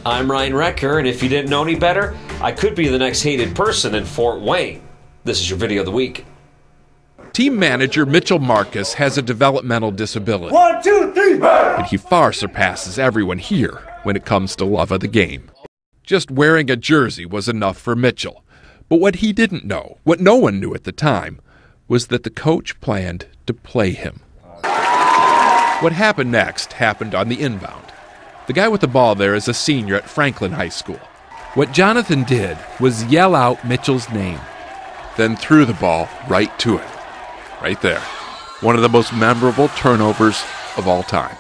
I'm Ryan Recker, and if you didn't know any better, I could be the next hated person in Fort Wayne. This is your video of the week. Team manager Mitchell Marcus has a developmental disability. 1, 2, 3, but he far surpasses everyone here when it comes to love of the game. Just wearing a jersey was enough for Mitchell. But what he didn't know, what no one knew at the time, was that the coach planned to play him. What happened next happened on the inbound. The guy with the ball there is a senior at Franklin High School. What Jonathan did was yell out Mitchell's name, then threw the ball right to him. Right there. One of the most memorable turnovers of all time.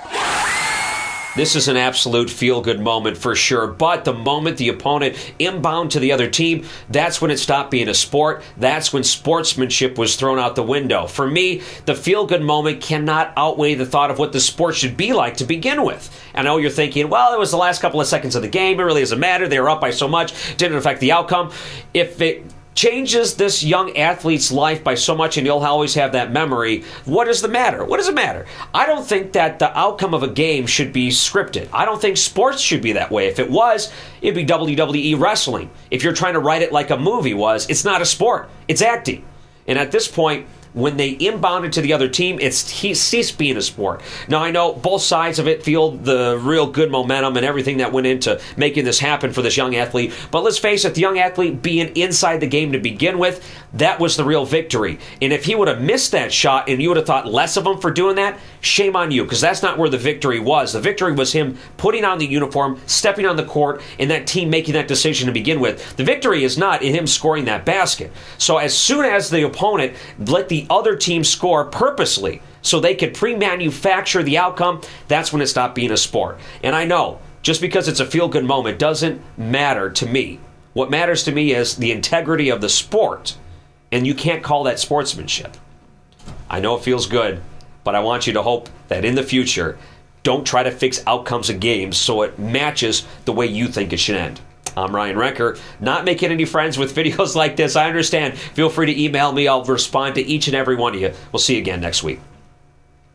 This is an absolute feel-good moment for sure, but the moment the opponent inbound to the other team, that's when it stopped being a sport. That's when sportsmanship was thrown out the window. For me, the feel-good moment cannot outweigh the thought of what the sport should be like to begin with. I know you're thinking, well, it was the last couple of seconds of the game. It really doesn't matter. They were up by so much. Didn't affect the outcome. If it changes this young athlete's life by so much and you'll always have that memory, what does it matter? What does it matter? I don't think that the outcome of a game should be scripted. I don't think sports should be that way. If it was, it'd be WWE wrestling. If you're trying to write it like a movie was, it's not a sport. It's acting. And at this point, when they inbounded to the other team, he ceased being a sport. Now, I know both sides of it feel the real good momentum and everything that went into making this happen for this young athlete. But let's face it, the young athlete being inside the game to begin with, that was the real victory. And if he would have missed that shot and you would have thought less of him for doing that, shame on you, because that's not where the victory was. The victory was him putting on the uniform, stepping on the court, and that team making that decision to begin with. The victory is not in him scoring that basket. So as soon as the opponent let the other team score purposely so they could pre-manufacture the outcome, that's when it stopped being a sport. And I know, just because it's a feel-good moment doesn't matter to me. What matters to me is the integrity of the sport, and you can't call that sportsmanship. I know it feels good, but I want you to hope that in the future, don't try to fix outcomes of games so it matches the way you think it should end. I'm Ryan Recker, not making any friends with videos like this. I understand. Feel free to email me. I'll respond to each and every one of you. We'll see you again next week.